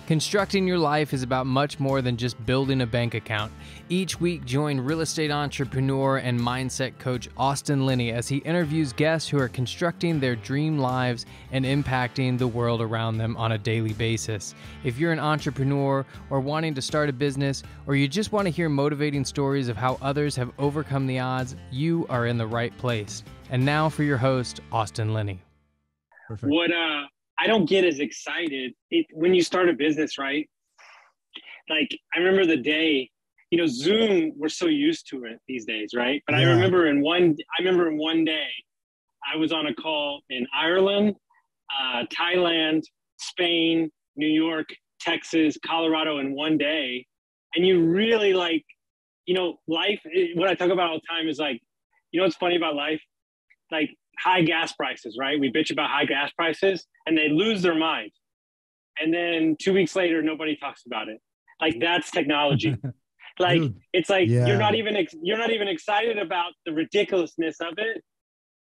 Constructing your life is about much more than just building a bank account. Each week, join real estate entrepreneur and mindset coach Austin Linney as he interviews guests who are constructing their dream lives and impacting the world around them on a daily basis. If you're an entrepreneur or wanting to start a business, or you just want to hear motivating stories of how others have overcome the odds, you are in the right place. And now for your host, Austin Linney. Perfect. What I don't get as excited when you start a business, right? Like I remember the day, Zoom, we're so used to it these days, right? But yeah. I remember in one day, I was on a call in Ireland, Thailand, Spain, New York, Texas, Colorado in one day. And you really life, what I talk about all the time is what's funny about life? Like high gas prices, right? We bitch about high gas prices and they lose their mind. And then 2 weeks later, nobody talks about it. Like that's technology. Dude, it's like, yeah. You're not even excited about the ridiculousness of it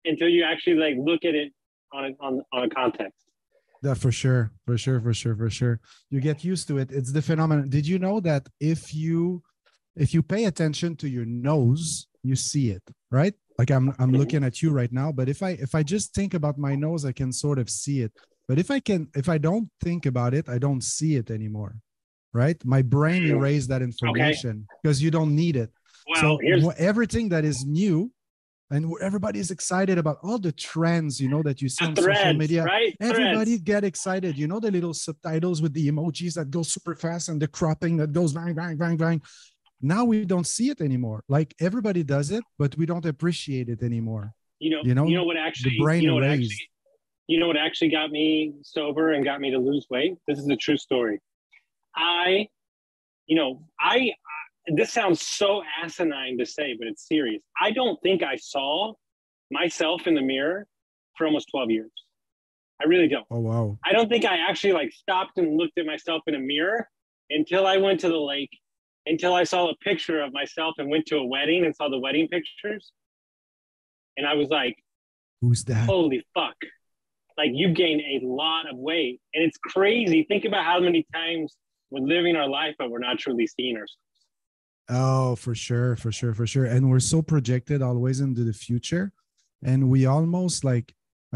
until you actually look at it on a context. Yeah, for sure. You get used to it. It's the phenomenon. Did you know that if you pay attention to your nose, you see it, right? Like I'm looking at you right now, but if I just think about my nose, I can sort of see it. But if I don't think about it, I don't see it anymore, right? My brain erased that information because you don't need it. Well, so everything that is new and everybody is excited about all the trends, that you see on social media, right? Everybody get excited. The little subtitles with the emojis that go super fast and the cropping that goes bang, bang, bang, bang. Now we don't see it anymore. Like everybody does it, but we don't appreciate it anymore. What actually got me sober and got me to lose weight? This is a true story. This sounds so asinine to say, but it's serious. I don't think I saw myself in the mirror for almost 12 years. I really don't. Oh, wow. I don't think I actually stopped and looked at myself in a mirror until I went to the lake, until I saw a picture of myself and went to a wedding and saw the wedding pictures. And I was like, who's that? Holy fuck. You've gained a lot of weight. And it's crazy. Think about how many times we're living our life, but we're not truly seeing ourselves. Oh, for sure. And we're so projected always into the future. And we almost I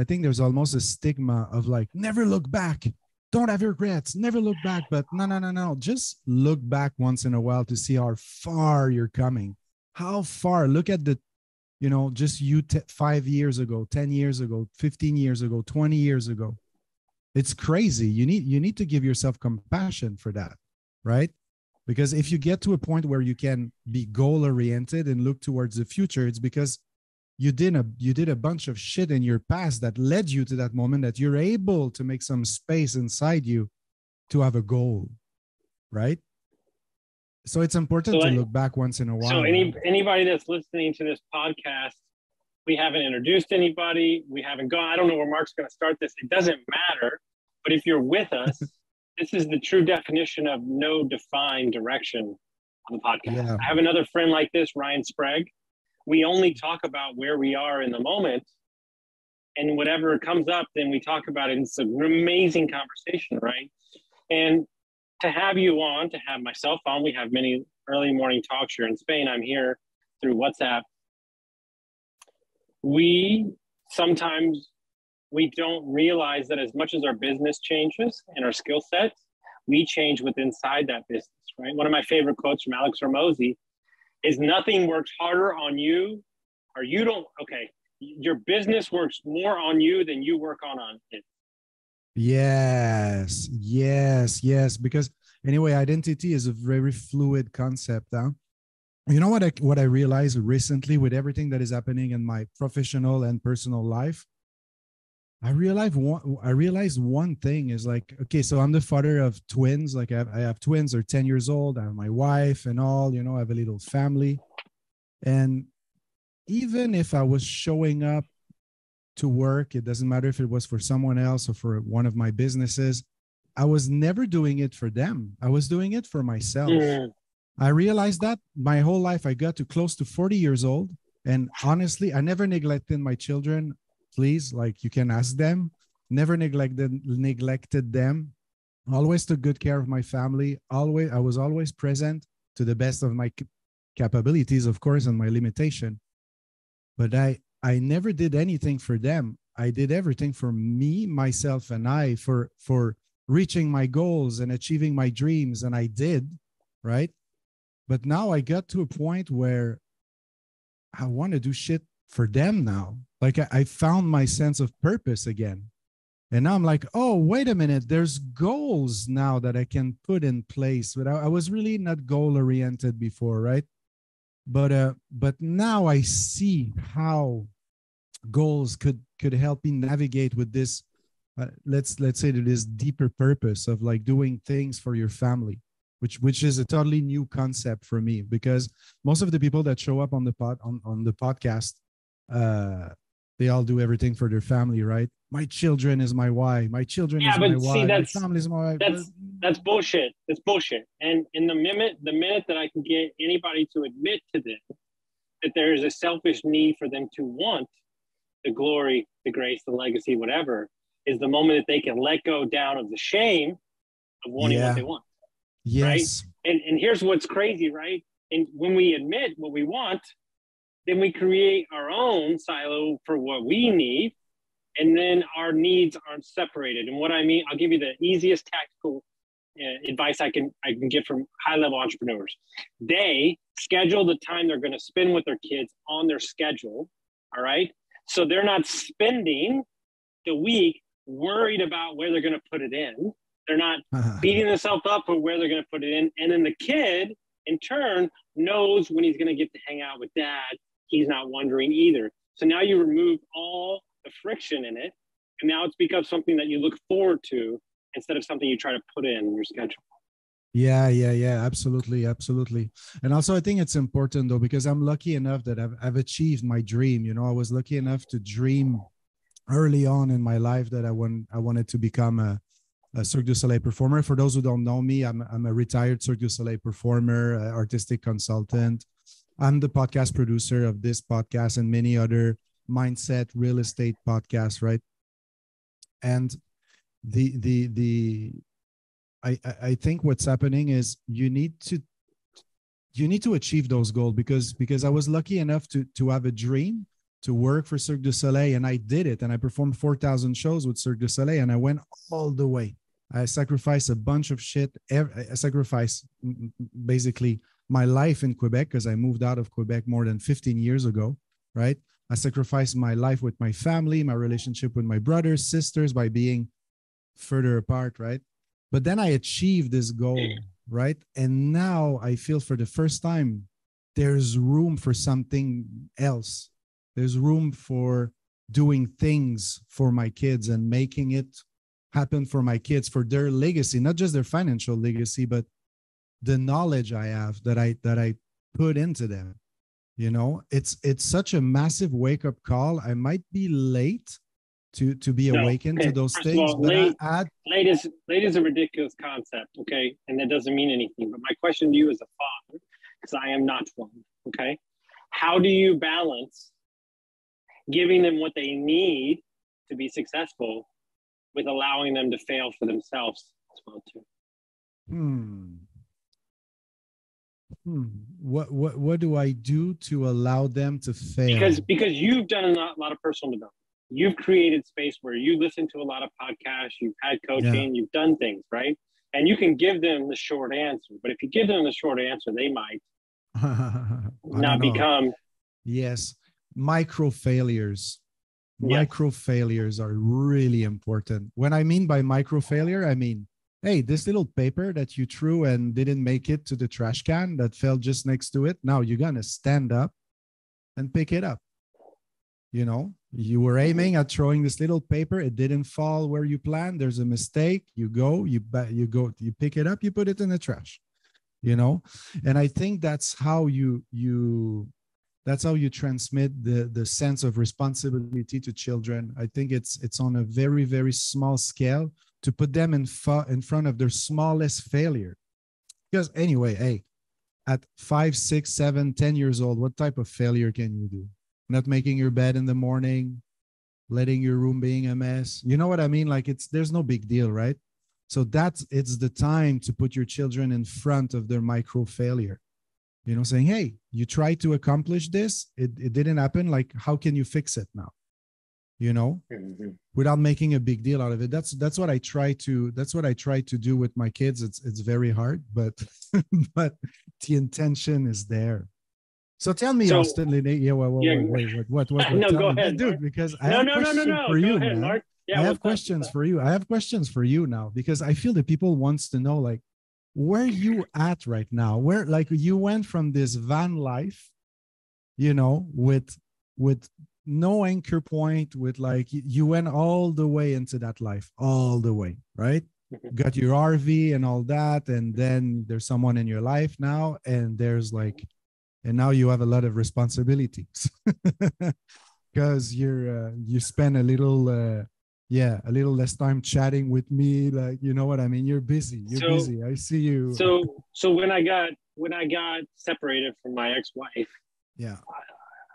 think there's almost a stigma of never look back. Don't have regrets. Never look back. But no. Just look back once in a while to see how far you're coming. How far? Look at the, just you 5 years ago, 10 years ago, 15 years ago, 20 years ago. It's crazy. You need to give yourself compassion for that, right? Because if you get to a point where you can be goal-oriented and look towards the future, it's because you did a bunch of shit in your past that led you to that moment that you're able to make some space inside you to have a goal, right? So it's important to look back once in a while. So anybody that's listening to this podcast, we haven't introduced anybody. We haven't gone. I don't know where Marc's going to start this. It doesn't matter. But if you're with us, this is the true definition of no defined direction on the podcast. Yeah. I have another friend like this, Ryan Sprague. We only talk about where we are in the moment, and whatever comes up, then we talk about it. It's an amazing conversation, right? And to have you on, to have myself on, we have many early morning talks here in Spain. I'm here through WhatsApp. Sometimes we don't realize that as much as our business changes and our skill sets, we change with inside that business, right? One of my favorite quotes from Alex Ramosi is nothing works harder on you, or your business works more on you than you work on it. Yes. Because anyway, identity is a very fluid concept. Huh? You know what I realized recently with everything that is happening in my professional and personal life? I realized one thing is so I'm the father of twins. I have twins. They're 10 years old. I have my wife and all, I have a little family. And even if I was showing up to work, it doesn't matter if it was for someone else or for one of my businesses, I was never doing it for them. I was doing it for myself. Mm. I realized that my whole life. I got to close to 40 years old. And honestly, I never neglected my children. Please, you can ask them. Never neglected them. always took good care of my family. I was always present to the best of my capabilities, of course, and my limitation. But I never did anything for them. I did everything for me, myself, and I for reaching my goals and achieving my dreams, and I did, right? But now I got to a point where I want to do shit for them now. Like I found my sense of purpose again. And now I'm like, oh, wait a minute. There's goals now that I can put in place. But I was really not goal oriented before, right? But now I see how goals could help me navigate with this. Let's say to this deeper purpose of like doing things for your family, which is a totally new concept for me, because most of the people that show up on the podcast, they all do everything for their family, right? My children is my why. My children is my why. My family is my why. That's bullshit. That's bullshit. And in the minute that I can get anybody to admit to this, that there is a selfish need for them to want the glory, the grace, the legacy, whatever, is the moment that they can let go down of the shame of wanting what they want. Yes. Right? And here's what's crazy, right? And when we admit what we want, then we create our own silo for what we need, and then our needs aren't separated. And what I mean, I'll give you the easiest tactical advice I can get from high-level entrepreneurs. They schedule the time they're going to spend with their kids on their schedule, all right? So they're not spending the week worried about where they're going to put it in. They're not beating themselves up for where they're going to put it in. And then the kid, in turn, knows when he's going to get to hang out with dad. He's not wondering either. So now you remove all the friction in it, and now it's become something that you look forward to instead of something you try to put in your schedule. Yeah, absolutely. And also I think it's important though, because I'm lucky enough that I've achieved my dream. You know, I was lucky enough to dream early on in my life that I wanted to become a Cirque du Soleil performer. For those who don't know me, I'm a retired Cirque du Soleil performer, artistic consultant. I'm the podcast producer of this podcast and many other mindset real estate podcasts, right? And I think what's happening is you need to achieve those goals, because I was lucky enough to have a dream to work for Cirque du Soleil, and I did it, and I performed 4,000 shows with Cirque du Soleil, and I went all the way. I sacrificed a bunch of shit. I sacrificed basically my life in Quebec, because I moved out of Quebec more than 15 years ago, right? I sacrificed my life with my family, my relationship with my brothers, sisters, by being further apart, right? But then I achieved this goal, right? And now I feel for the first time, there's room for something else. There's room for doing things for my kids and making it happen for my kids, for their legacy, not just their financial legacy, but the knowledge I have that I put into them. You know, it's such a massive wake-up call. I might be late to be awakened to those things, but late is a ridiculous concept, okay? And that doesn't mean anything. But my question to you as a father, because I am not one, okay? How do you balance giving them what they need to be successful with allowing them to fail for themselves as well too? What do I do to allow them to fail? Because you've done a lot of personal development. You've created space where you listen to a lot of podcasts, you've had coaching, you've done things, right? And you can give them the short answer. But if you give them the short answer, they might not become. Yes. Micro failures. Micro failures are really important. When I mean by micro failure, I mean, hey, this little paper that you threw and didn't make it to the trash can that fell just next to it. Now you're going to stand up and pick it up. You know, you were aiming at throwing this little paper. It didn't fall where you planned. There's a mistake. You pick it up, you put it in the trash, you know? And I think that's how you transmit the sense of responsibility to children. I think it's on a very, very small scale to put them in front of their smallest failure. Because anyway, hey, at 5, 6, 7, 10 years old, what type of failure can you do? Not making your bed in the morning, letting your room being a mess. You know what I mean? Like there's no big deal, right? So it's the time to put your children in front of their micro failure, saying, hey, you tried to accomplish this. It didn't happen. Like, how can you fix it now? Without making a big deal out of it. That's what I try to do with my kids. It's very hard, but but the intention is there. So tell me, Austin, Linney, what? No, Tell go me, ahead, dude, Marc. because I have questions for Go you, ahead, man. Marc. Yeah, I have questions for you. I have questions for you now, because I feel that people wants to know, like, where you at right now, where, like, you went from this van life, with no anchor point, with, like, you went all the way into that life, all the way, right? Got your RV and all that, and then there's someone in your life now, and now you have a lot of responsibilities because you spend a little less time chatting with me, like, you know what I mean? You're busy. Busy. I see you. So when I got separated from my ex-wife, yeah,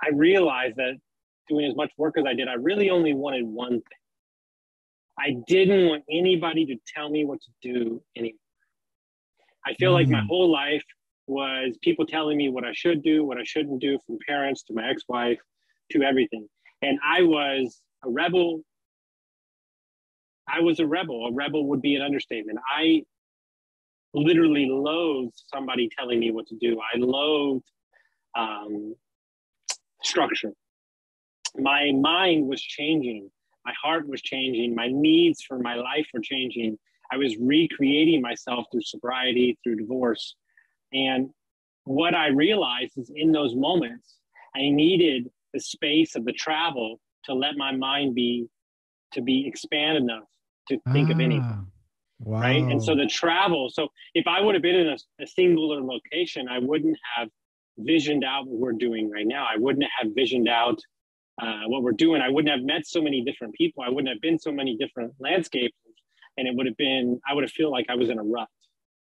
I realized that doing as much work as I did, I really only wanted one thing. I didn't want anybody to tell me what to do anymore. I feel like my whole life was people telling me what I should do, what I shouldn't do, from parents to my ex-wife to everything. And I was a rebel. A rebel would be an understatement. I literally loathed somebody telling me what to do. I loathed structure. My mind was changing. My heart was changing. My needs for my life were changing. I was recreating myself through sobriety, through divorce. And what I realized is, in those moments, I needed the space of the travel to let my mind be expanded enough to think of anything. Wow. Right. And so the travel, so if I would have been in a singular location, I wouldn't have visioned out what we're doing right now. I wouldn't have visioned out what we're doing. I wouldn't have met so many different people. I wouldn't have been so many different landscapes. And I would have felt like I was in a rut.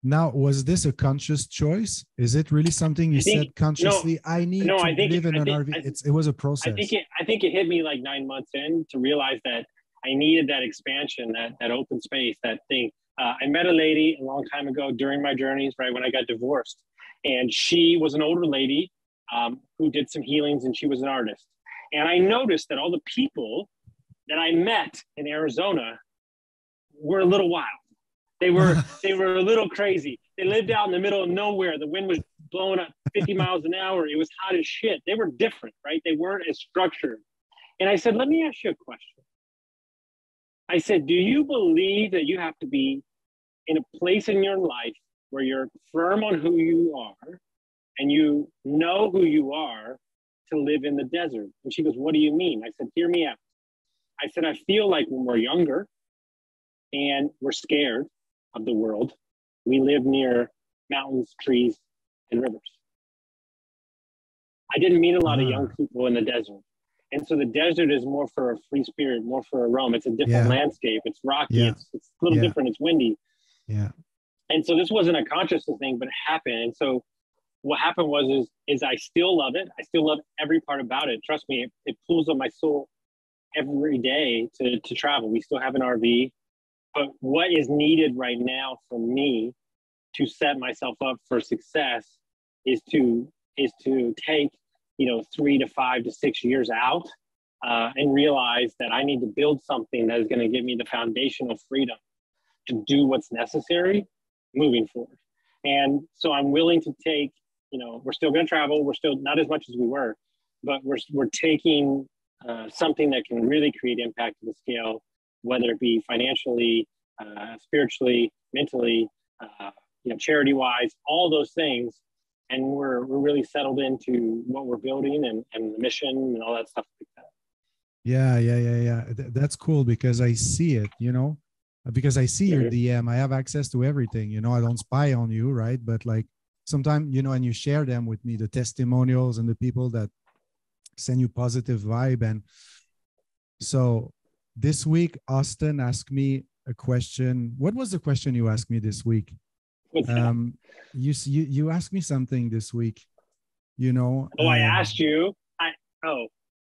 Now, was this a conscious choice? Is it really something you said consciously? I need to live in an RV. It was a process. I think it hit me like 9 months in to realize that I needed that expansion, that open space, that thing. I met a lady a long time ago during my journeys, right when I got divorced. And she was an older lady who did some healings, and she was an artist. And I noticed that all the people that I met in Arizona were a little wild. They were a little crazy. They lived out in the middle of nowhere. The wind was blowing up 50 miles an hour. It was hot as shit. They were different, right? They weren't as structured. And I said, let me ask you a question. I said, do you believe that you have to be in a place in your life where you're firm on who you are and you know who you are to live in the desert? And she goes, what do you mean? I said, hear me out. I said, I feel like when we're younger and we're scared of the world, we live near mountains, trees, and rivers. I didn't meet a lot of young people in the desert. And so the desert is more for a free spirit, more for a realm. It's a different landscape. It's rocky. It's a little different. It's windy. Yeah. And so this wasn't a conscious thing, but it happened. And so what happened is I still love it. I still love every part about it. Trust me, it pulls on my soul every day to travel. We still have an RV. But what is needed right now for me to set myself up for success is to take 3 to 5 to 6 years out and realize that I need to build something that is going to give me the foundational freedom to do what's necessary moving forward. And so I'm willing to take, we're still going to travel. We're still not as much as we were, but we're taking something that can really create impact to the scale, whether it be financially, spiritually, mentally, charity-wise, all those things. And we're really settled into what we're building and the mission and all that stuff like that. Yeah. That's cool because I see it, because I see your DM. I have access to everything, I don't spy on you, right? But like sometimes, and you share them with me, the testimonials and the people that send you positive vibe. And so this week, Austin asked me a question. What was the question you asked me this week? You asked me something this week, I asked you.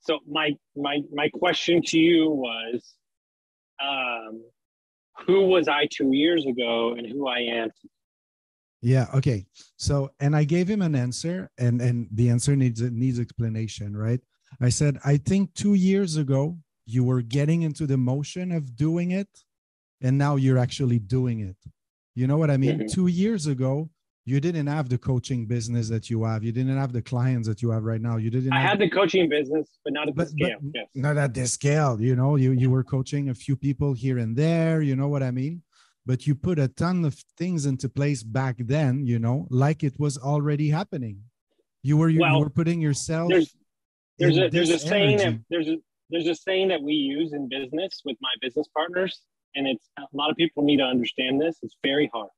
So my question to you was, who was I 2 years ago and who I am today. Yeah. Okay. So, and I gave him an answer, and the answer needs explanation, right? I said, I think 2 years ago you were getting into the motion of doing it, and now you're actually doing it. You know what I mean? 2 years ago, you didn't have the coaching business that you have. You didn't have the clients that you have right now. You didn't. I had the coaching business, but not at the scale. But yes. Not at this scale. You know, you were coaching a few people here and there. You know what I mean? But you put a ton of things into place back then. You know, like it was already happening. You were putting yourself. There's a saying that we use in business with my business partners, and it's a lot of people need to understand this. It's very hard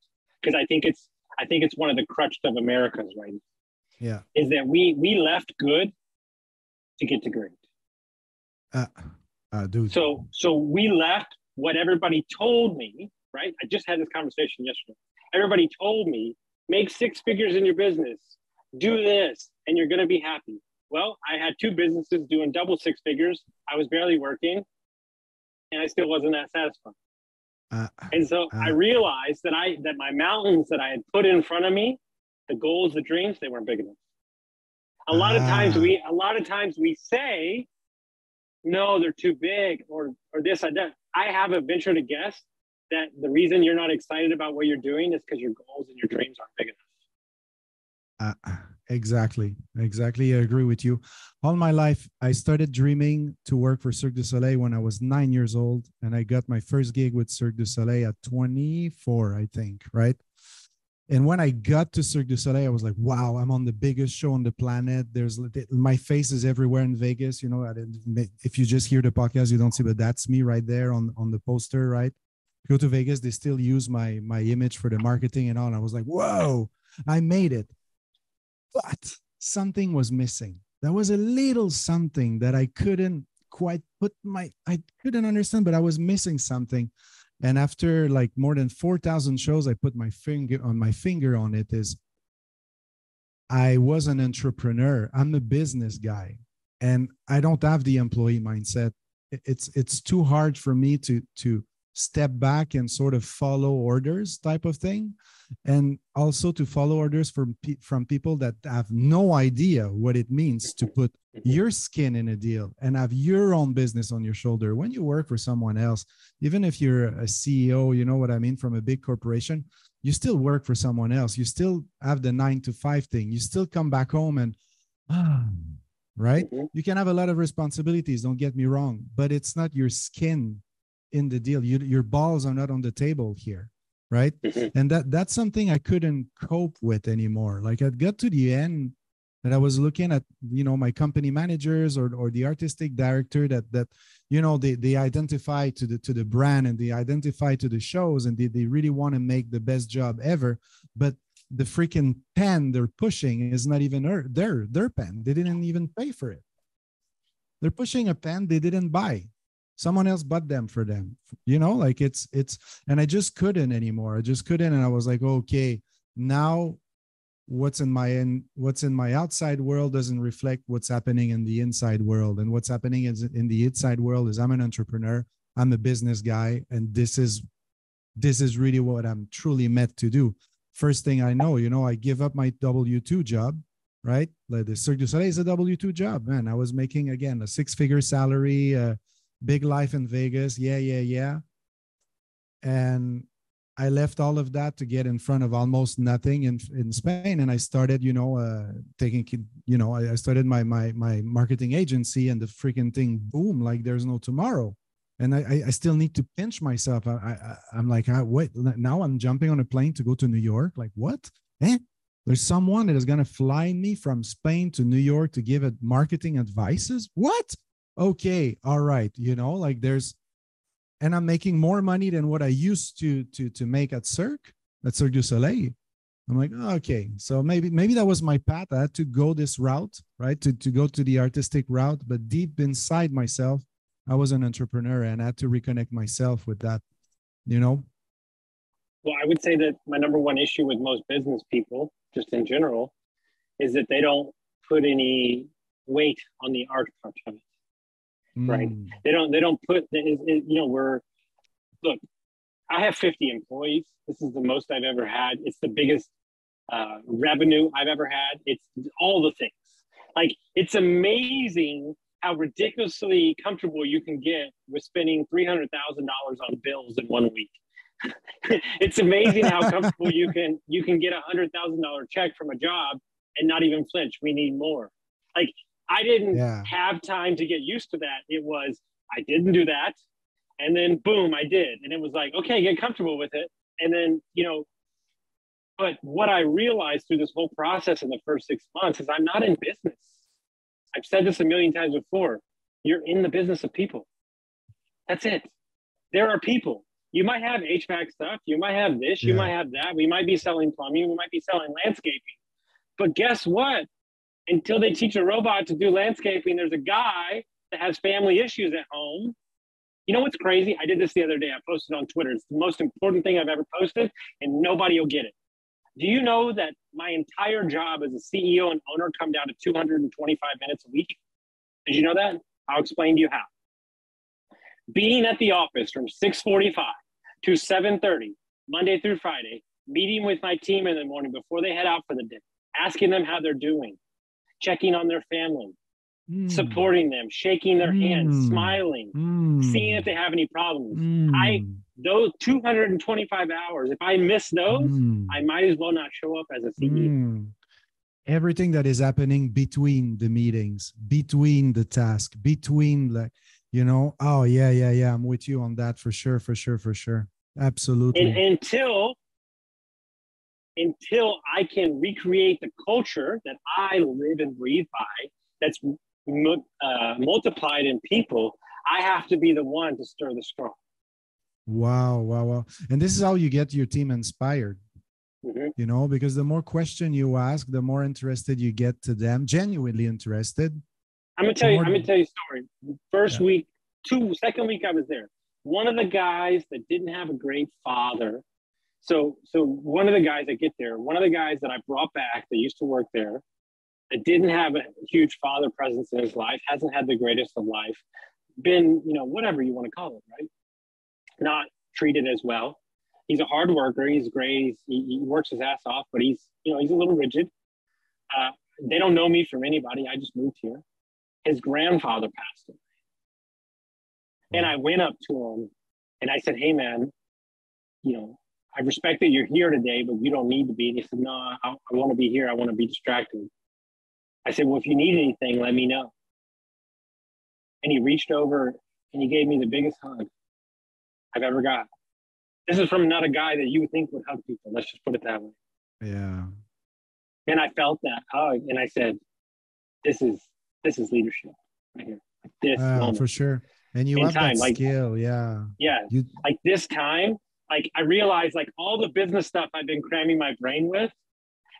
because I think it's one of the crutches of America's right now. Yeah, is that we left good to get to great. Dude. So we left what everybody told me. Right, I just had this conversation yesterday. Everybody told me, make 6 figures in your business, do this, and you're going to be happy. Well, I had 2 businesses doing double 6 figures. I was barely working, and I still wasn't that satisfied. And so I realized that my mountains that I had put in front of me, the goals, the dreams, they weren't big enough. A lot of times we say, no, they're too big, or this, or that. I have a venture to guess that the reason you're not excited about what you're doing is because your goals and your dreams aren't big enough. Exactly. I agree with you. All my life, I started dreaming to work for Cirque du Soleil when I was 9 years old, and I got my first gig with Cirque du Soleil at 24, I think, right? And when I got to Cirque du Soleil, I was like, wow, I'm on the biggest show on the planet. My face is everywhere in Vegas. You know, if you just hear the podcast, you don't see, but that's me right there on the poster, right? Go to Vegas, they still use my image for the marketing and all. And I was like, whoa, I made it. But something was missing. There was a little something that I couldn't quite I couldn't understand, but I was missing something. And after like more than 4,000 shows, I put my finger on it is I was an entrepreneur. I'm a business guy, and I don't have the employee mindset. It's too hard for me to step back and sort of follow orders type of thing, and also to follow orders from people that have no idea what it means to put your skin in a deal and have your own business on your shoulder. When you work for someone else, even if you're a CEO, you know what I mean, from a big corporation, you still work for someone else. You still have the 9 to 5 thing. You still come back home and right? You can have a lot of responsibilities, don't get me wrong, but it's not your skin in the deal. Your balls are not on the table here, right? And that's something I couldn't cope with anymore. Like I got to the end that I was looking at, you know, my company managers or the artistic director that you know, they identify to the brand and they identify to the shows and they really want to make the best job ever, but the freaking pen they're pushing is not even their pen. They didn't even pay for it. They're pushing a pen they didn't buy. Someone else bought them for them, you know, like it's, and I just couldn't anymore. I just couldn't. And I was like, okay, now what's in my outside world doesn't reflect what's happening in the inside world. And what's happening is in the inside world is I'm an entrepreneur. I'm a business guy. And this is really what I'm truly meant to do. First thing I know, you know, I give up my W-2 job, right? Like the Cirque du Soleil is a W-2 job, man. I was making, again, a 6-figure salary, big life in Vegas. Yeah. And I left all of that to get in front of almost nothing in Spain. And I started, you know, I started my marketing agency, and the freaking thing, boom, like there's no tomorrow. And I still need to pinch myself. I'm like, wait, now I'm jumping on a plane to go to New York. Like what? There's someone that is going to fly me from Spain to New York to give it marketing advices. What? Okay. All right. You know, like and I'm making more money than what I used to make at Cirque du Soleil. I'm like, oh, okay. So maybe that was my path. I had to go this route, right? To go to the artistic route, but deep inside myself, I was an entrepreneur and I had to reconnect myself with that, you know? Well, I would say that my number one issue with most business people, just in general, is that they don't put any weight on the art part of it. Right. They don't put, you know, look, I have 50 employees. This is the most I've ever had. It's the biggest revenue I've ever had. It's all the things. Like, it's amazing how ridiculously comfortable you can get with spending $300,000 on bills in 1 week. It's amazing how comfortable you can get $100,000 check from a job and not even flinch. We need more. Like, I didn't have time to get used to that. It was, I didn't do that. And then boom, I did. And it was like, okay, get comfortable with it. And then, but what I realized through this whole process in the first 6 months is I'm not in business. I've said this a million times before. You're in the business of people. That's it. There are people. You might have HVAC stuff. You might have this. You might have that. We might be selling plumbing. We might be selling landscaping. But guess what? Until they teach a robot to do landscaping, there's a guy that has family issues at home. You know what's crazy? I did this the other day. I posted on Twitter. It's the most important thing I've ever posted, and nobody will get it. Do you know that my entire job as a CEO and owner come down to 225 minutes a week? Did you know that? I'll explain to you how. Being at the office from 6:45 to 7:30, Monday through Friday, meeting with my team in the morning before they head out for the day, asking them how they're doing, checking on their family, supporting them, shaking their hands, smiling, seeing if they have any problems. Those 225 hours, if I miss those, I might as well not show up as a CEO. Everything that is happening between the meetings, between the task, between oh yeah, I'm with you on that for sure. Absolutely. And until I can recreate the culture that I live and breathe by, that's multiplied in people, I have to be the one to stir the straw. Wow. And this is how you get your team inspired, because the more question you ask, the more interested you get to them, genuinely interested. I'm gonna tell you a story. Second week I was there. One of the guys that didn't have a great father. So one of the guys that get there, one of the guys that I brought back that used to work there, that didn't have a huge father presence in his life, hasn't had the greatest of life, been, whatever you want to call it, right? Not treated as well. He's a hard worker. He's great. He works his ass off, but he's a little rigid. They don't know me from anybody. I just moved here. His grandfather passed away. And I went up to him and I said, hey man, I respect that you're here today, but you don't need to be. And he said, no, I want to be here. I want to be distracted. I said, well, if you need anything, let me know. And he reached over and he gave me the biggest hug I've ever got. This is from not a guy that you would think would hug people. Let's just put it that way. Yeah. And I felt that hug and I said, this is leadership right here. Like this moment. For sure. And you have that skill. Yeah. Like this time, like I realized like all the business stuff I've been cramming my brain with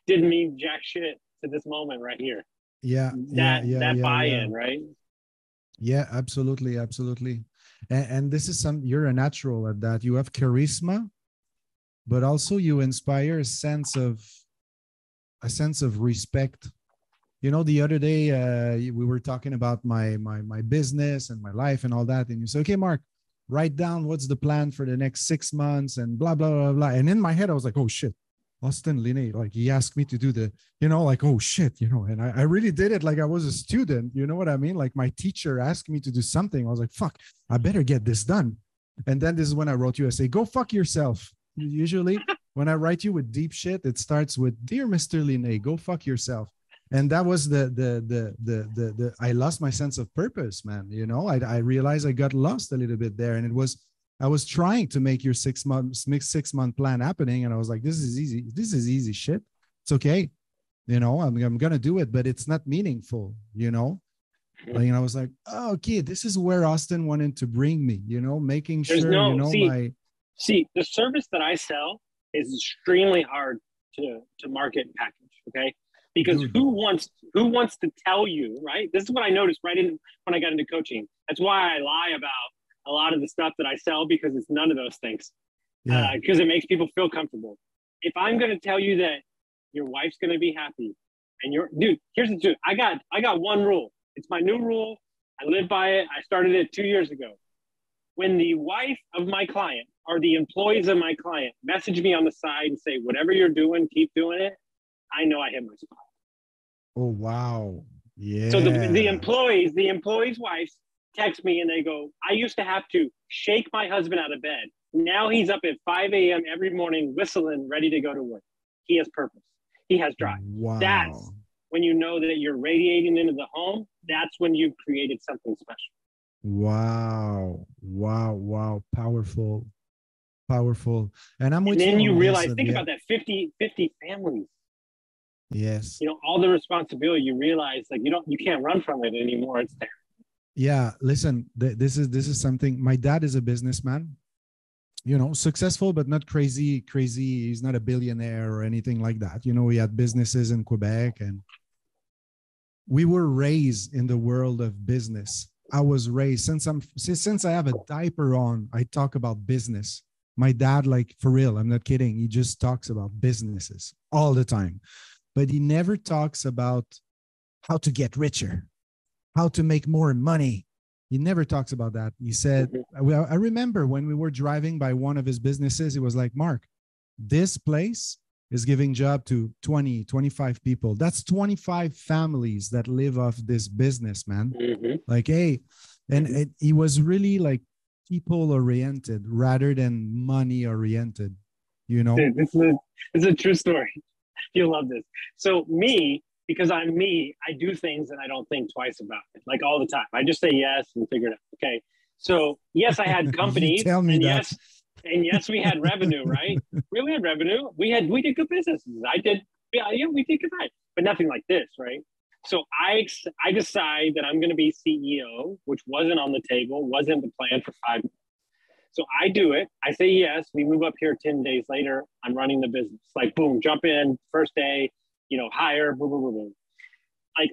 didn't mean jack shit to this moment right here. That buy-in, right? Yeah, absolutely. And this is you're a natural at that. You have charisma, but also you inspire a sense of respect. The other day we were talking about my business and my life and all that, and you said, okay, Mark, write down what's the plan for the next 6 months and blah blah blah blah. And in my head I was like, oh shit, Austin Linney, like he asked me to do oh shit, and I really did it like I was a student, you know what I mean? Like my teacher asked me to do something. I was like, fuck, I better get this done. And then this is when I wrote you, I say, go fuck yourself. Usually when I write you with deep shit, it starts with, dear Mr. Linney, go fuck yourself. And that was the I lost my sense of purpose, man. I realized I got lost a little bit there, and I was trying to make your 6 month plan happening. And I was like, this is easy shit. It's okay. I'm going to do it, but it's not meaningful, Like, and I was like, oh, okay, this is where Austin wanted to bring me, making sure, see, the service that I sell is extremely hard to market and package. Okay. Because who wants to tell you, right? This is what I noticed when I got into coaching. That's why I lie about a lot of the stuff that I sell, because it's none of those things. Because it makes people feel comfortable. If I'm going to tell you that your wife's going to be happy, and here's the truth. I got one rule. It's my new rule. I live by it. I started it 2 years ago. When the wife of my client are the employees of my client message me on the side and say, whatever you're doing, keep doing it. I know I hit my spot. Oh, wow. Yeah. So the employees' wives text me and they go, I used to have to shake my husband out of bed. Now he's up at 5 a.m. every morning, whistling, ready to go to work. He has purpose. He has drive. Wow. That's when you know that you're radiating into the home. That's when you've created something special. Wow. Wow. Wow. Powerful. Powerful. And I'm with you. And then you realize, this, think about that 50 families. Yes. You know, all the responsibility, you realize like you can't run from it anymore. It's there. Yeah. Listen, this is something. My dad is a businessman, you know, successful, but not crazy. He's not a billionaire or anything like that. You know, he had businesses in Quebec and we were raised in the world of business. I was raised since I have a diaper on, I talk about business. My dad, like for real, I'm not kidding. He just talks about businesses all the time, but he never talks about how to get richer, how to make more money. He never talks about that. He said, well, I remember when we were driving by one of his businesses, he was like, Mark, this place is giving job to 20, 25 people. That's 25 families that live off this business, man. Like, hey, and he was really like people oriented rather than money oriented, you know? Dude, this is a true story. You'll love this. So because I'm me, I do things and I don't think twice about it, like all the time. I just say yes and figure it out. Okay. So yes, I had companies. Tell me that. Yes, we had revenue, right? We had revenue. We did good businesses. We did good, but nothing like this, right? So I decide that I'm going to be CEO, which wasn't on the table, wasn't the plan for 5 months. So I do it. I say yes. We move up here 10 days later. I'm running the business. Like, boom, jump in, first day, you know, hire, boom, boom, boom, boom. Like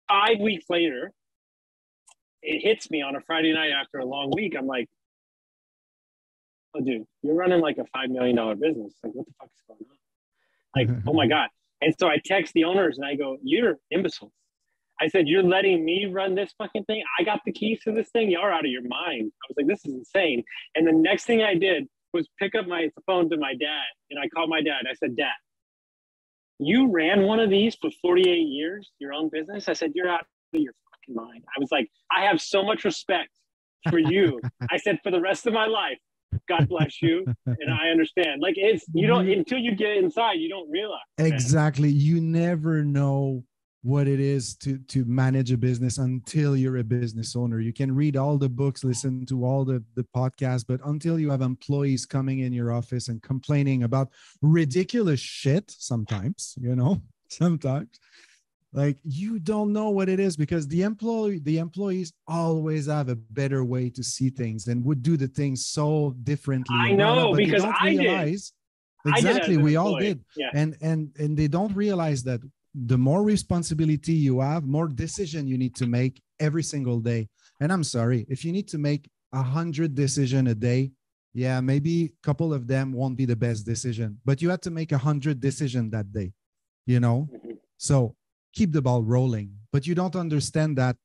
5 weeks later, it hits me on a Friday night after a long week. I'm like, oh, dude, you're running like a $5 million business. Like, what the fuck is going on? Like, oh my God. And so I text the owners and I go, you're imbeciles. I said, you're letting me run this fucking thing? I got the keys to this thing? Y'all are out of your mind. I was like, this is insane. And the next thing I did was pick up my phone to my dad. And I called my dad. I said, Dad, you ran one of these for 48 years, your own business? I said, you're out of your fucking mind. I was like, I have so much respect for you. I said, for the rest of my life, God bless you. And I understand. Like, you don't, until you get inside, you don't realize. Exactly. Man. You never know what it is to manage a business until you're a business owner. You can read all the books, listen to all the podcasts, but until you have employees coming in your office and complaining about ridiculous shit sometimes, you know, like you don't know what it is, because the employees always have a better way to see things and would do the things so differently. I know, because I realize, did. Exactly. We all employee. did. Yeah. And they don't realize that the more responsibility you have, more decision you need to make every single day. And I'm sorry, if you need to make 100 decisions a day, yeah, maybe a couple of them won't be the best decision, but you have to make 100 decisions that day, you know? So keep the ball rolling, but you don't understand that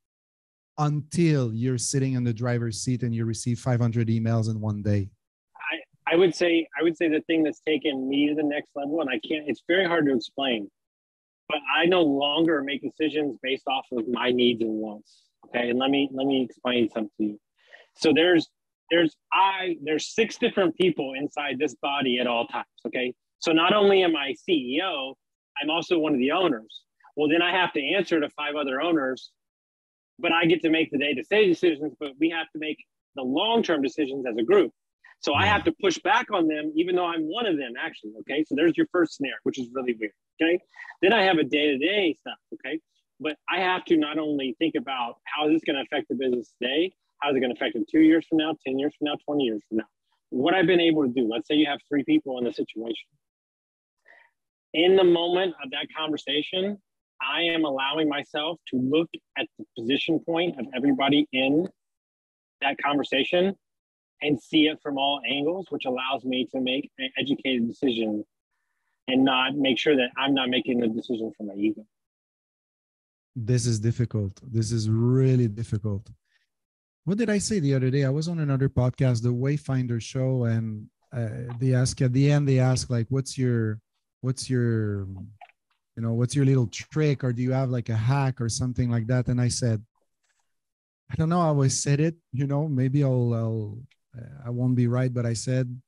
until you're sitting in the driver's seat and you receive 500 emails in one day. I would say the thing that's taken me to the next level, and it's very hard to explain, but I no longer make decisions based off of my needs and wants. Okay. And let me explain something to you. So there's 6 different people inside this body at all times. Okay. So not only am I CEO, I'm also one of the owners. Well, then I have to answer to 5 other owners, but I get to make the day-to-day decisions, but we have to make the long-term decisions as a group. So I have to push back on them, even though I'm one of them, actually. Okay. So there's your first scenario, which is really weird. Okay. Then I have a day-to-day stuff. Okay. But I have to not only think about how is this going to affect the business today, how is it going to affect it 2 years from now, 10 years from now, 20 years from now. What I've been able to do, let's say you have 3 people in the situation. In the moment of that conversation, I am allowing myself to look at the position point of everybody in that conversation and see it from all angles, which allows me to make an educated decision and not make sure that I'm not making the decision for my ego. This is difficult. This is really difficult. what did I say the other day? I was on another podcast, the Wayfinder show, and they ask at the end, they ask like, what's your, what's your little trick, or do you have like a hack or something like that? And I said, I don't know how I said it, maybe I won't be right, but I said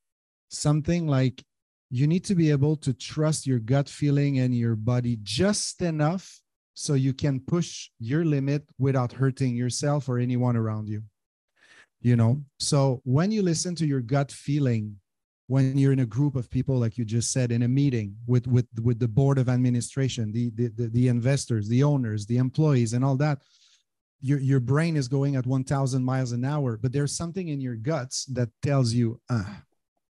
something like, you need to be able to trust your gut feeling and your body just enough so you can push your limit without hurting yourself or anyone around you. So when you listen to your gut feeling, when you're in a group of people, like you just said, in a meeting with the board of administration, the investors, the owners, the employees, and all that, your brain is going at 1,000 miles an hour, but there's something in your guts that tells you,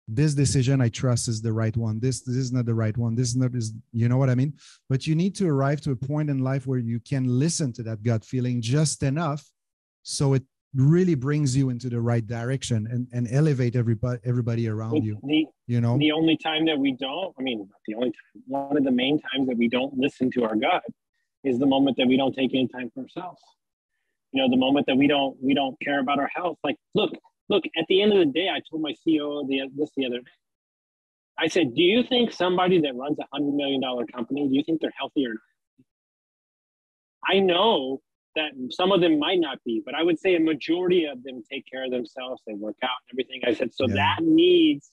this decision I trust is the right one. This is not the right one. This is not, you know what I mean? But you need to arrive to a point in life where you can listen to that gut feeling just enough so it really brings you into the right direction and elevate everybody around you. The only time that we don't, not the only time, one of the main times that we don't listen to our gut is the moment that we don't take any time for ourselves. The moment that we don't care about our health. Like, look, at the end of the day, I told my CEO this the other day. I said, do you think somebody that runs a $100 million company, do you think they're healthy or not? I know that some of them might not be, but I would say a majority of them take care of themselves. They work out and everything. I said, so that needs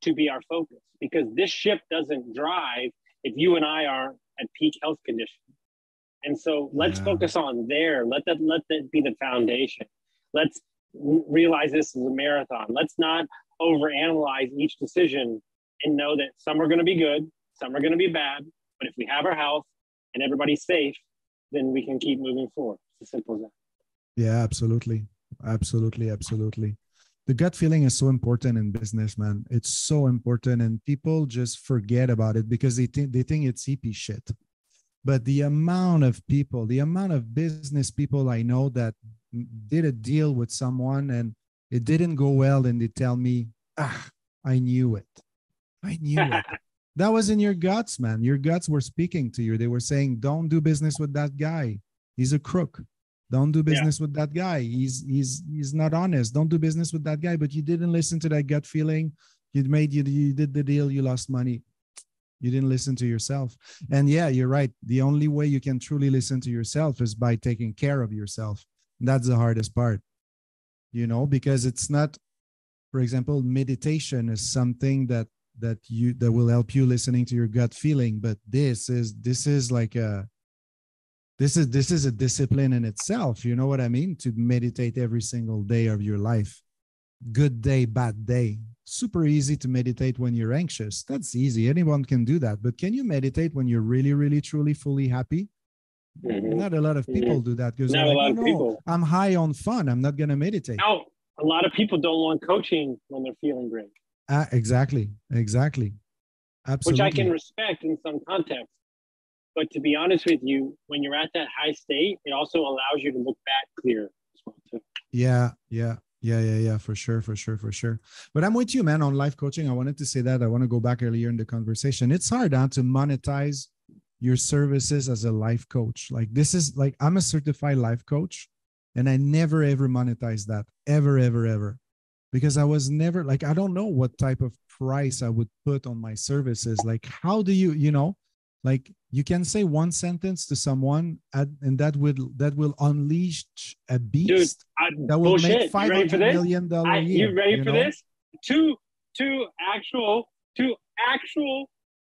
to be our focus, because this ship doesn't drive if you and I aren't at peak health condition. And so let's focus on there. Let that be the foundation. Let's realize this is a marathon. Let's not overanalyze each decision and know that some are going to be good, some are going to be bad. But if we have our health and everybody's safe, then we can keep moving forward. It's as simple as that. Yeah, absolutely. Absolutely. Absolutely. The gut feeling is so important in business, man. It's so important, and people just forget about it because they think it's hippie shit. But the amount of people, the amount of business people I know that did a deal with someone and it didn't go well, and they tell me, I knew it. I knew it. That was in your guts, man. Your guts were speaking to you. They were saying, don't do business with that guy. He's a crook. Don't do business with that guy. He's not honest. Don't do business with that guy. But you didn't listen to that gut feeling. You did the deal. You lost money. You didn't listen to yourself. And yeah, you're right. The only way you can truly listen to yourself is by taking care of yourself. That's the hardest part, because it's not, for example, meditation is something that will help you listening to your gut feeling. But this is a discipline in itself. You know what I mean? To meditate every single day of your life. Good day, bad day. Super easy to meditate when you're anxious. That's easy. Anyone can do that. But can you meditate when you're really, really, truly, fully happy? Mm-hmm. Not a lot of people do that because not a lot of people. I'm high on fun. I'm not going to meditate. No, a lot of people don't want coaching when they're feeling great. Exactly. Absolutely. Which I can respect in some context. But to be honest with you, when you're at that high state, it also allows you to look back clear as well too. Yeah, for sure. But I'm with you, man, on life coaching. I wanted to say that. I want to go back earlier in the conversation. It's hard to monetize your services as a life coach. Like, this is like, I'm a certified life coach, and I never, ever monetize that. Ever. Because I was never like, I don't know what type of price I would put on my services. Like, how do you, like, you can say one sentence to someone and that will unleash a beast. Dude, that will make $500 million a year. You ready for this? Two actual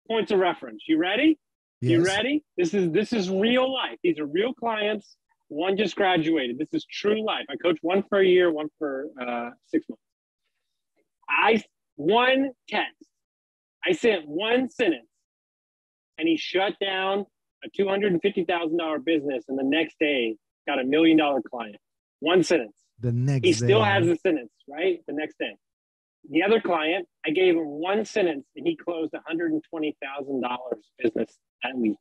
points of reference. You ready? Yes. You ready? This is real life. These are real clients. One just graduated. This is true life. I coach one for a year, one for 6 months. One text. I sent one sentence, and he shut down a $250,000 business, and the next day got $1 million client. One sentence. He still has the sentence, right? The next day. The other client, I gave him one sentence, and he closed $120,000 business that week.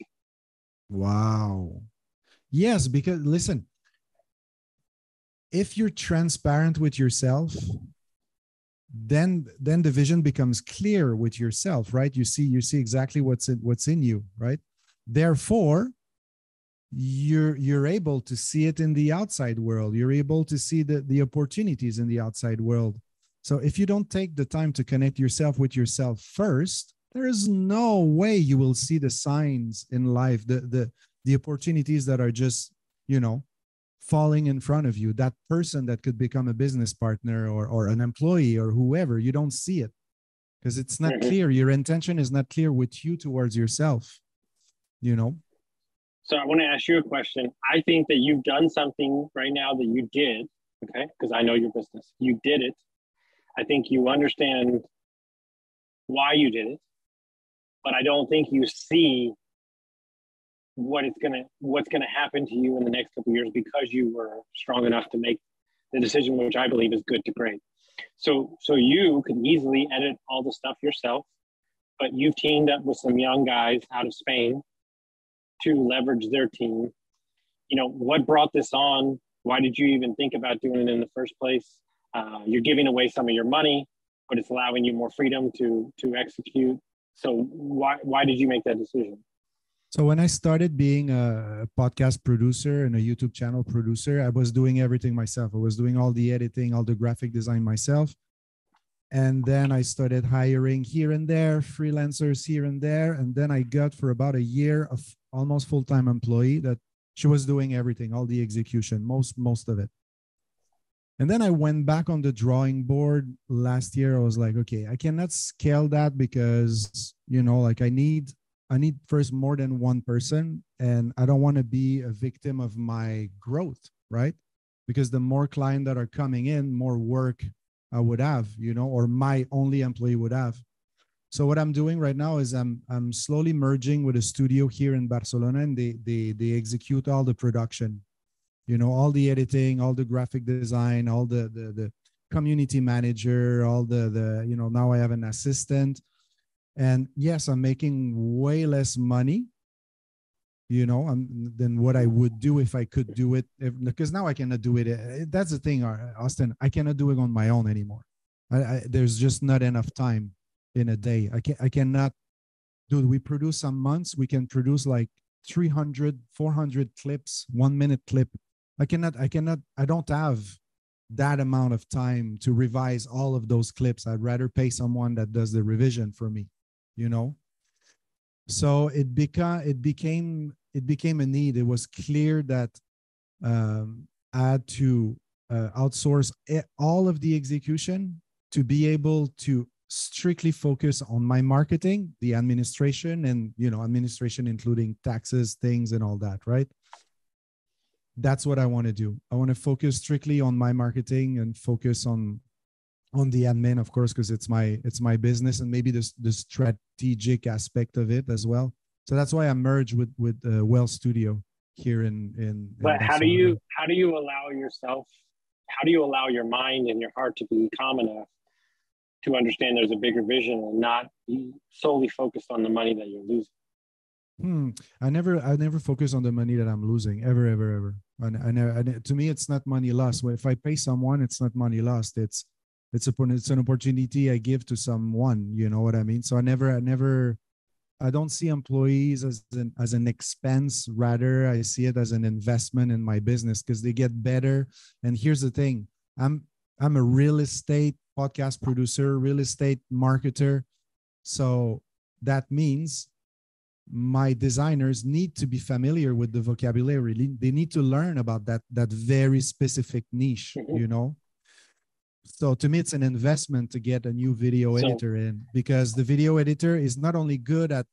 Wow. Yes, because listen, if you're transparent with yourself, then the vision becomes clear with yourself, right? You see exactly what's in you, right? Therefore, you're able to see it in the outside world. You're able to see the opportunities in the outside world. So if you don't take the time to connect yourself with yourself first, there is no way you will see the signs in life, the opportunities that are just, you know, falling in front of you. That person that could become a business partner or an employee or whoever, you don't see it because it's not clear. Your intention is not clear with you towards yourself, you know? So I want to ask you a question. I think that you've done something right now that you did, okay? Because I know your business. You did it. I think you understand why you did it, but I don't think you see what's gonna happen to you in the next couple of years because you were strong enough to make the decision, which I believe is good to great. So you can easily edit all the stuff yourself, but you've teamed up with some young guys out of Spain to leverage their team. You know, what brought this on? Why did you even think about doing it in the first place? You're giving away some of your money, but it's allowing you more freedom to execute. So why did you make that decision? So when I started being a podcast producer and a YouTube channel producer, I was doing everything myself. I was doing all the editing, all the graphic design myself. And then I started hiring here and there, freelancers here and there. And then I got for about a year of almost full-time employee that she was doing everything, all the execution, most of it. And then I went back on the drawing board last year. I was like, okay, I cannot scale that because, you know, like I need first more than one person, and I don't want to be a victim of my growth, right? Because the more clients that are coming in, more work I would have, you know, or my only employee would have. So what I'm doing right now is I'm slowly merging with a studio here in Barcelona, and they execute all the production, you know, all the editing, all the graphic design, all the community manager, all the you know, now I have an assistant. And yes, I'm making way less money, you know, than what I would do if I could do it. Because now I cannot do it. That's the thing, Austin. I cannot do it on my own anymore. There's just not enough time in a day. I cannot. Dude, we produce some months. We can produce like 300, 400 clips, 1 minute clip. I don't have that amount of time to revise all of those clips. I'd rather pay someone that does the revision for me, you know? So it became a need. It was clear that I had to outsource all of the execution to be able to strictly focus on my marketing, the administration, and, you know, administration including taxes, things, and all that, right? That's what I want to do. I want to focus strictly on my marketing and focus on the admin, of course, because it's my business, and maybe the strategic aspect of it as well. So that's why I merged with Well Studio here in But how do you allow yourself? How do you allow your mind and your heart to be calm enough to understand there's a bigger vision and not be solely focused on the money that you're losing? I never focus on the money that I'm losing ever. To me, it's not money lost. If I pay someone, it's not money lost. It's an opportunity I give to someone. You know what I mean? So I don't see employees as an expense. Rather, I see it as an investment in my business because they get better. And here's the thing: I'm a real estate podcast producer, real estate marketer. So that means my designers need to be familiar with the vocabulary. They need to learn about that very specific niche, you know? So to me, it's an investment to get a new video editor in, because the video editor is not only good at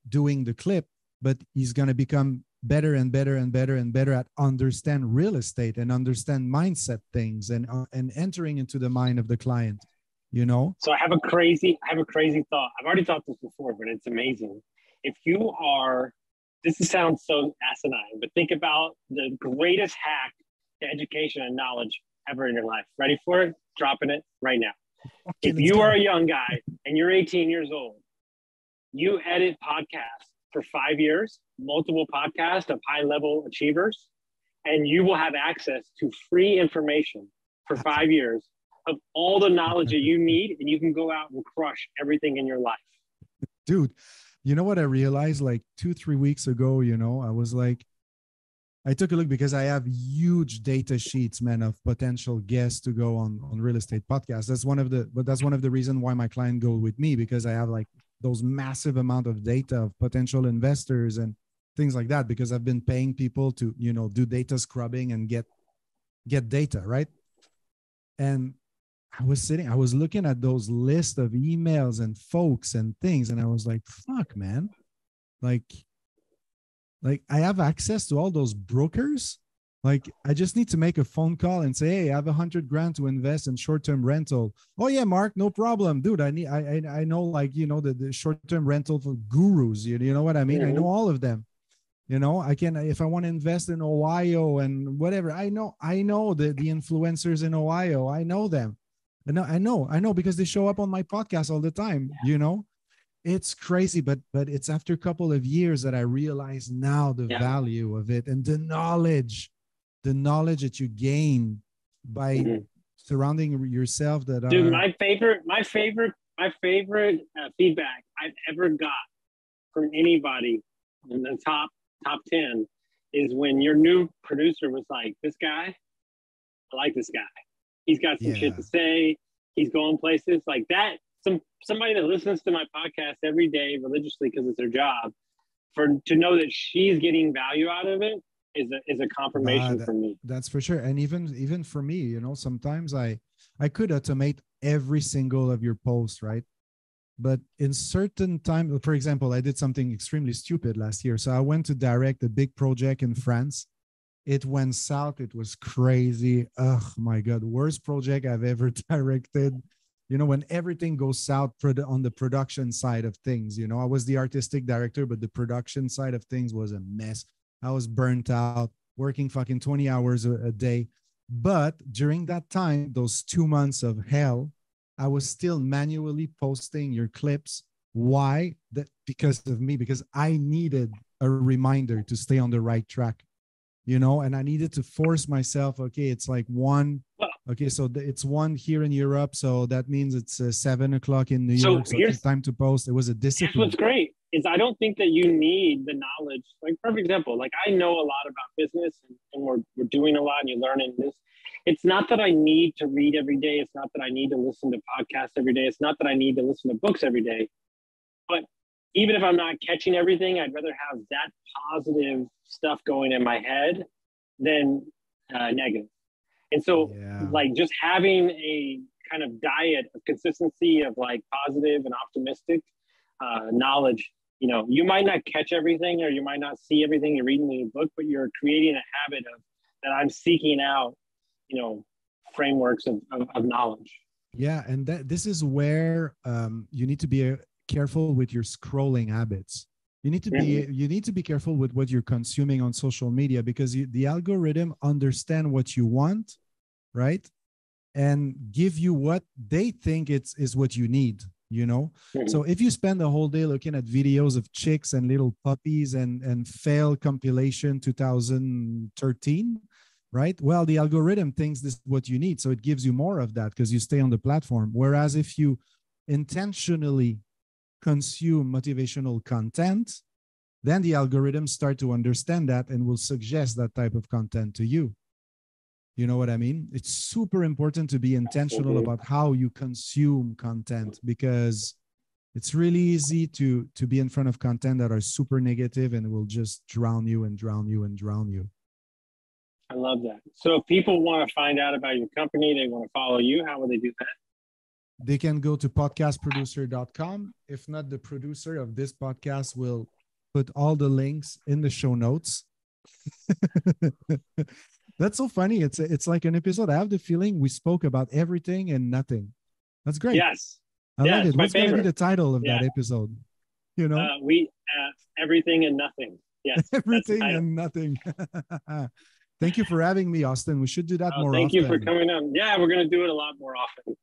doing the clip, but he's going to become better and better and better and better at understand real estate and understand mindset things and entering into the mind of the client, you know? So I have a crazy thought. I've already thought this before, but it's amazing. If you are, this sounds so asinine, but think about the greatest hack to education and knowledge ever in your life. Ready for it? Dropping it right now. Okay, if you are a young guy and you're 18 years old, you edit podcasts for 5 years, multiple podcasts of high-level achievers, and you will have access to free information for 5 years of all the knowledge that you need, and you can go out and crush everything in your life. Dude, you know what I realized like 2-3 weeks ago, you know, I was like, I took a look because I have huge data sheets, man, of potential guests to go on real estate podcasts. That's one of the reasons why my client go with me, because I have like those massive amount of data of potential investors and things like that, because I've been paying people to, do data scrubbing and get data, right? And I was looking at those lists of emails and folks and things, and I was like, fuck, man. Like I have access to all those brokers. Like I just need to make a phone call and say, hey, I have $100,000 to invest in short-term rental. Oh yeah, Mark, no problem, dude. I know, like, the short-term rental for gurus. You know what I mean? I know all of them. I can, if I want to invest in Ohio and whatever, I know the influencers in Ohio. I know them. I know because they show up on my podcast all the time. It's crazy, but it's after a couple of years that I realize now the value of it and the knowledge that you gain by surrounding yourself that Dude, my favorite feedback I've ever got from anybody in the top 10 is when your new producer was like, this guy, I like this guy. He's got some shit to say. He's going places like that. Somebody that listens to my podcast every day religiously because it's their job, to know that she's getting value out of it is a confirmation for me. That's for sure. And even for me, sometimes I could automate every single of your posts, right? But in certain time, for example, I did something extremely stupid last year. So I went to direct a big project in France. It went south. It was crazy. Oh my God. Worst project I've ever directed. When everything goes south on the production side of things, I was the artistic director, but the production side of things was a mess. I was burnt out, working fucking 20 hours a day. But during that time, those 2 months of hell, I was still manually posting your clips. Why? Because of me, because I needed a reminder to stay on the right track, and I needed to force myself. Okay, it's like one. Okay, so it's 1 here in Europe, so that means it's 7 o'clock in New York. So it's time to post. It was a discipline. Here's what's great is I don't think that you need the knowledge. Like, perfect example. Like, I know a lot about business, and we're doing a lot, and you're learning this. It's not that I need to read every day. It's not that I need to listen to podcasts every day. It's not that I need to listen to books every day. But even if I'm not catching everything, I'd rather have that positive stuff going in my head than negative. And so like just having a kind of diet of consistency of like positive and optimistic knowledge, you might not catch everything or you might not see everything you're reading in a book, but you're creating a habit of that I'm seeking out, frameworks of knowledge. Yeah. And this is where you need to be careful with your scrolling habits. You need to be careful with what you're consuming on social media, because the algorithm understand what you want, right? And give you what they think is what you need, So if you spend the whole day looking at videos of chicks and little puppies and fail compilation 2013, right? Well, the algorithm thinks this is what you need. So it gives you more of that because you stay on the platform. Whereas if you intentionally consume motivational content, then the algorithms start to understand that and will suggest that type of content to you. You know what I mean? It's super important to be intentional about how you consume content, because it's really easy to be in front of content that are super negative and will just drown you and drown you and drown you. I love that. So if people want to find out about your company, they want to follow you, how will they do that? They can go to podcastproducer.com. If not, the producer of this podcast will put all the links in the show notes. That's so funny. It's like an episode. I have the feeling we spoke about everything and nothing. That's great. Yes. I love it. What's going to be the title of that episode? Everything and nothing. Yes. Everything and nothing. Thank you for having me, Austin. We should do that more often. Thank you for coming on. Yeah, we're going to do it a lot more often.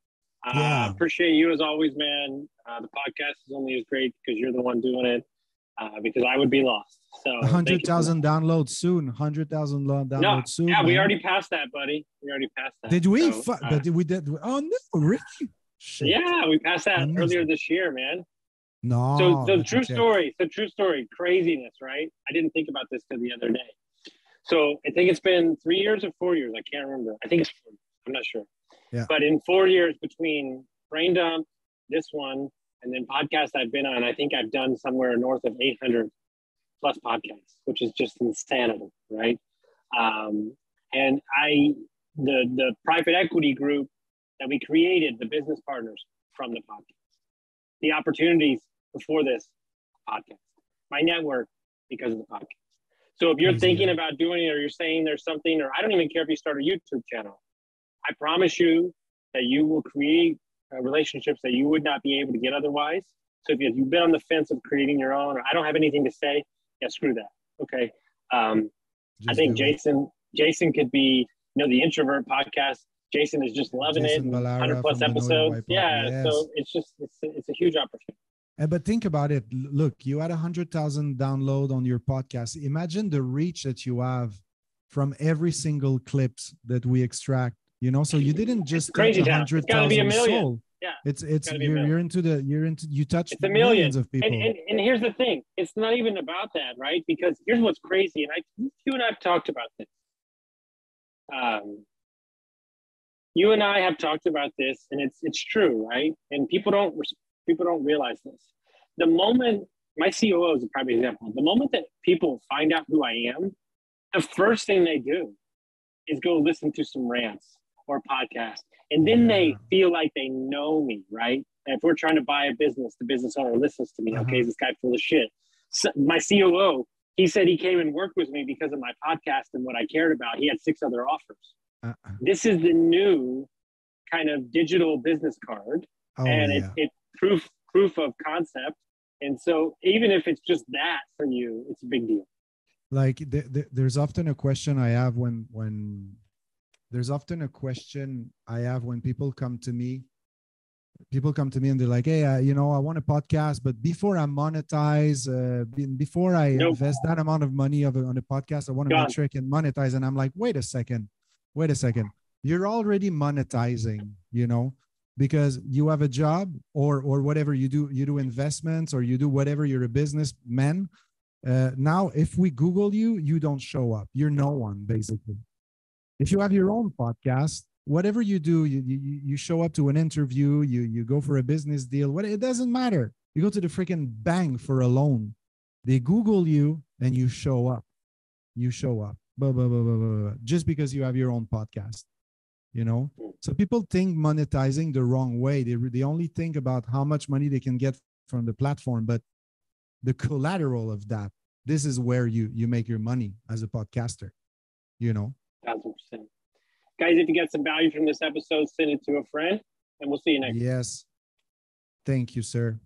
Appreciate you as always, man. The podcast is only as great because you're the one doing it, because I would be lost. So 100,000 downloads soon. 100,000 downloads soon. Yeah, we already passed that, buddy. We already passed that. Did we? We did. Oh, no, really? Shit. Yeah, we passed that earlier this year, man. No. So true story. Craziness, right? I didn't think about this till the other day. So I think it's been 3 years or 4 years. I can't remember. I think it's 4 years. I'm not sure. Yeah. But in 4 years between Brain Dump, this one, and then podcasts I've been on, I think I've done somewhere north of 800 plus podcasts, which is just insanity, right? And the private equity group that we created, the business partners from the podcast, the opportunities before this podcast, my network because of the podcast. So if you're thinking about doing it, or you're saying there's something, or I don't even care if you start a YouTube channel, I promise you that you will create relationships that you would not be able to get otherwise. So if you've been on the fence of creating your own, or I don't have anything to say, yeah, screw that. Okay. I think Jason could be, the introvert podcast. Jason is just loving Jason it. Ballara 100 plus episodes. Yeah. Yes. So it's a huge opportunity. But think about it. Look, you had 100,000 download on your podcast. Imagine the reach that you have from every single clips that we extract. So you didn't just touch 100,000 soul. Yeah, you touch it's a million. Millions of people. And here's the thing: it's not even about that, right? Because here's what's crazy, and you and I've talked about this. You and I have talked about this, and it's true, right? And people don't realize this. The moment my COO is a prime example. The moment that people find out who I am, the first thing they do is go listen to some rants or podcasts. And then they feel like they know me, right? And if we're trying to buy a business, the business owner listens to me. Okay, this guy full of shit. So my COO, he said he came and worked with me because of my podcast and what I cared about. He had 6 other offers. This is the new kind of digital business card. It's proof of concept. And so even if it's just that for you, it's a big deal. Like there's often a question I have when people come to me. People come to me and they're like, hey, I want a podcast, but before I monetize, before I invest that amount of money on a podcast, I want to make sure I can monetize. And I'm like, wait a second. You're already monetizing, because you have a job or whatever you do investments, or you do whatever, you're a businessman. Now, if we Google you, you don't show up. You're no one, basically. If you have your own podcast, whatever you do, you show up to an interview, you go for a business deal, it doesn't matter. You go to the freaking bank for a loan. They Google you and you show up. Blah, blah, blah, blah, blah, blah, just because you have your own podcast, So people think monetizing the wrong way. They only think about how much money they can get from the platform, but the collateral of that, this is where you make your money as a podcaster, 1,000%. Guys, if you get some value from this episode, send it to a friend, and we'll see you next time. Yes. Thank you, sir.